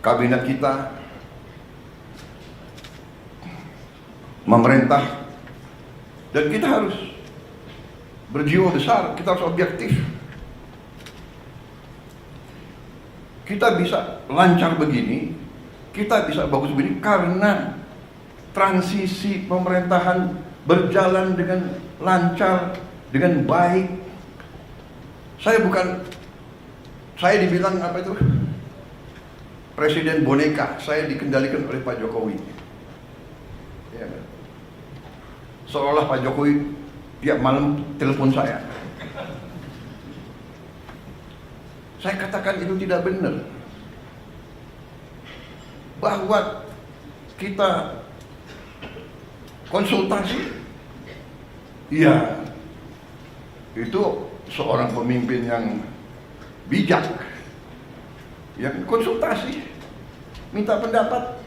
kabinet kita memerintah, dan kita harus berjiwa besar, kita harus objektif. Kita bisa lancar begini, kita bisa bagus begini karena transisi pemerintahan berjalan dengan lancar, dengan baik. Saya dibilang apa itu? Presiden boneka, saya dikendalikan oleh Pak Jokowi. Ya, seolah Pak Jokowi tiap malam telepon saya. Saya katakan itu tidak benar. Bahwa kita konsultasi, iya, itu seorang pemimpin yang bijak, yang konsultasi, minta pendapat,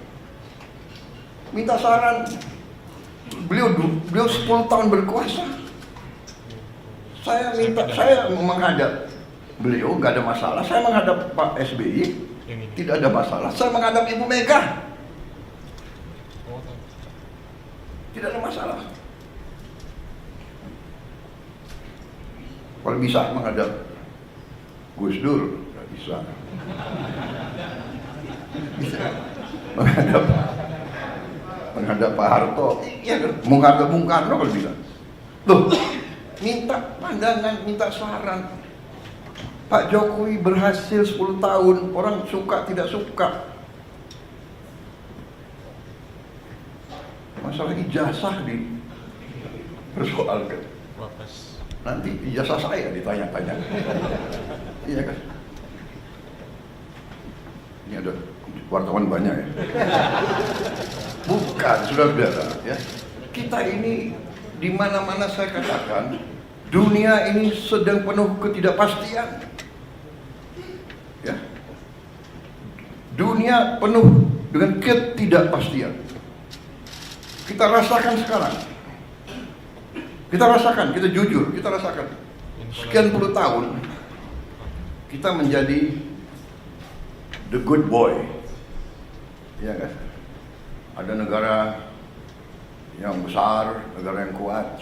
minta saran. Beliau 10 tahun berkuasa. Saya menghadap beliau, nggak ada masalah. Saya menghadap Pak SBY, tidak ada masalah. Saya menghadap Ibu Mega, tidak ada masalah. Kalau bisa menghadap Gus Dur, nggak bisa. Bisa menghadap Pak Harto, iya kan? Menghadap Bung Karno kalau bisa. Loh, minta pandangan, minta saran. Pak Jokowi berhasil 10 tahun, orang suka tidak suka. Masalah ijazah dipersoalkan. Nanti ijazah saya ditanya-tanya. Iya kan? Ini ada wartawan banyak ya. Bukan, saudara-saudara ya. Kita ini di mana-mana saya katakan, dunia ini sedang penuh ketidakpastian. Ya. Dunia penuh dengan ketidakpastian. Kita rasakan sekarang. Kita rasakan, kita jujur, kita rasakan. Sekian puluh tahun kita menjadi the good boy. Ya kan? Ada negara yang besar, negara yang kuat.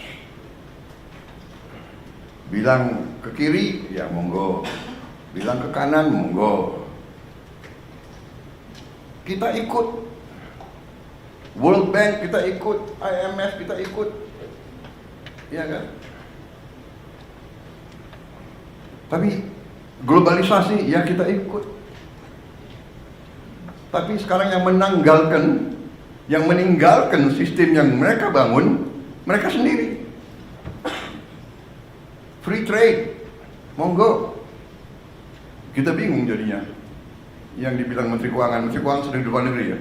Bilang ke kiri, ya monggo. Bilang ke kanan, monggo. Kita ikut World Bank, kita ikut IMF, kita ikut, ya kan? Tapi globalisasi, ya kita ikut. Tapi sekarang yang meninggalkan sistem yang mereka bangun, mereka sendiri. Free trade, monggo. Kita bingung jadinya. Yang dibilang Menteri Keuangan sedang di luar negeri ya.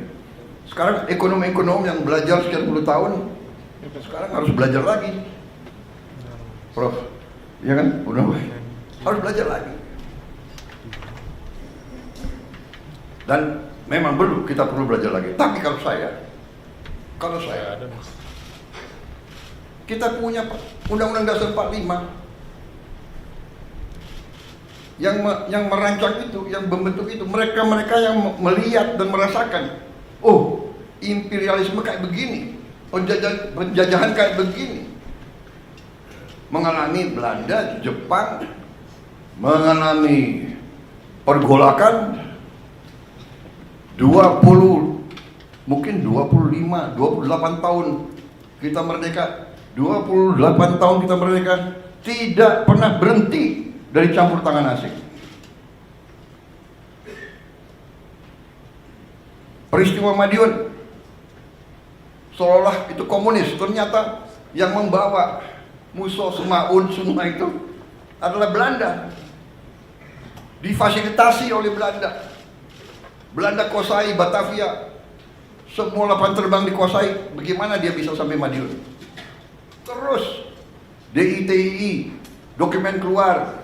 Sekarang ekonom-ekonom yang belajar sekian puluh tahun, sekarang harus belajar lagi. Prof, ya kan? Udah, harus belajar lagi. Dan memang kita perlu belajar lagi. Tapi kalau saya, kita punya Undang-Undang Dasar 45 yang merancang itu, yang membentuk itu, mereka yang melihat dan merasakan, oh, imperialisme kayak begini, penjajahan kayak begini. Mengalami Belanda, Jepang, mengalami pergolakan 28 tahun kita merdeka, 28 tahun kita merdeka, tidak pernah berhenti dari campur tangan asing. Peristiwa Madiun seolah itu komunis, ternyata yang membawa musuh Semaun semua itu adalah Belanda. Difasilitasi oleh Belanda. Belanda kuasai Batavia, semua lapangan terbang dikuasai. Bagaimana dia bisa sampai Madiun? Terus DITI, dokumen keluar.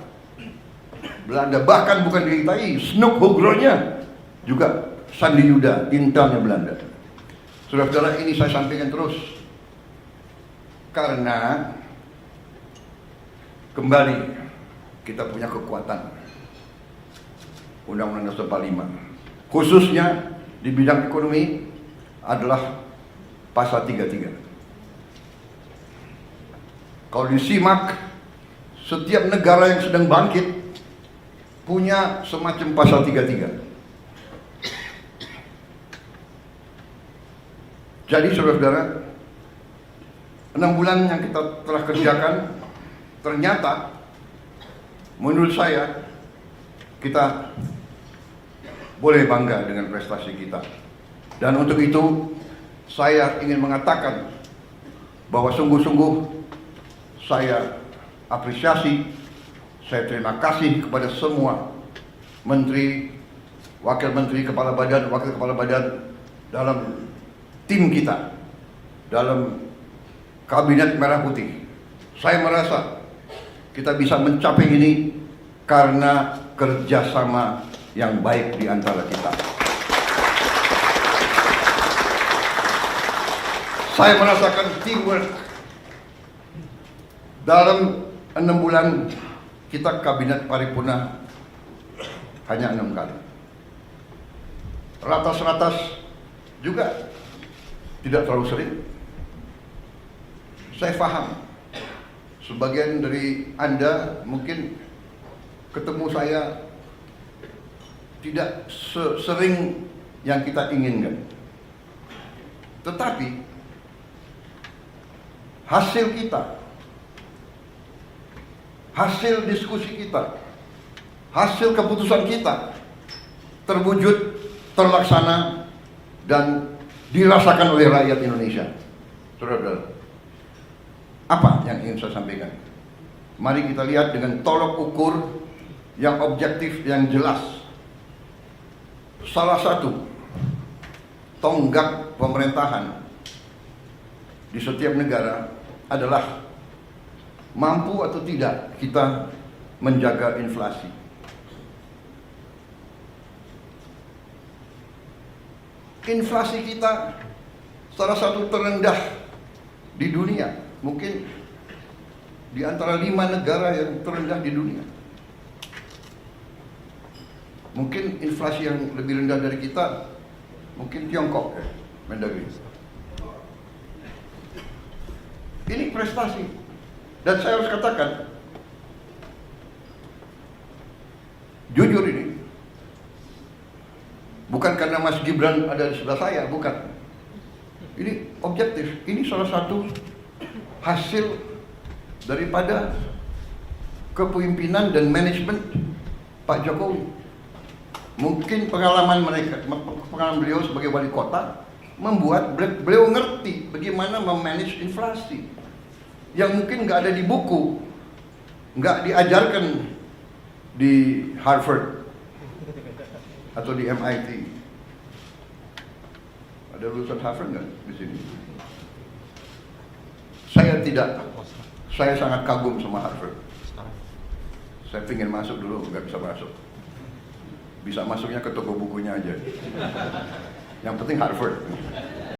Belanda, bahkan bukan DITI, Snoek Hogronya juga Sandi Yuda, intelnya Belanda. Saudara-saudara, ini saya sampaikan terus karena kembali kita punya kekuatan. Undang-Undang Dasar 45, khususnya di bidang ekonomi adalah pasal 33. Kalau disimak, setiap negara yang sedang bangkit punya semacam pasal 33. Jadi saudara-saudara, 6 bulan yang kita telah kerjakan, ternyata menurut saya kita boleh bangga dengan prestasi kita. Dan untuk itu saya ingin mengatakan bahwa sungguh-sungguh saya apresiasi, saya terima kasih kepada semua menteri, wakil menteri, kepala badan, wakil kepala badan dalam tim kita, dalam kabinet merah putih. Saya merasa kita bisa mencapai ini karena kerjasama yang baik di antara kita. Saya merasakan teamwork. Dalam 6 bulan kita kabinet paripurna hanya 6 kali. Ratas-ratas juga tidak terlalu sering. Saya paham sebagian dari Anda mungkin ketemu saya tidak sering yang kita inginkan. Tetapi hasil kita, hasil diskusi kita, hasil keputusan kita terwujud, terlaksana, dan dirasakan oleh rakyat Indonesia. Saudara-saudara, apa yang ingin saya sampaikan? Mari kita lihat dengan tolok ukur yang objektif, yang jelas. Salah satu tonggak pemerintahan di setiap negara adalah mampu atau tidak kita menjaga inflasi. Inflasi kita salah satu terendah di dunia, mungkin di antara 5 negara yang terendah di dunia. Mungkin inflasi yang lebih rendah dari kita, mungkin Tiongkok, Mendagri. Ini prestasi, dan saya harus katakan, jujur ini, bukan karena Mas Gibran ada di sebelah saya, bukan. Ini objektif, ini salah satu hasil daripada kepemimpinan dan manajemen Pak Jokowi. Mungkin pengalaman beliau sebagai wali kota membuat beliau ngerti bagaimana memanage inflasi yang mungkin nggak ada di buku, nggak diajarkan di Harvard atau di MIT. Ada lulusan Harvard nggak di sini? Saya tidak. Saya sangat kagum sama Harvard. Saya pengen masuk dulu, nggak bisa masuk. Bisa masuknya ke toko bukunya aja. Yang penting Harvard.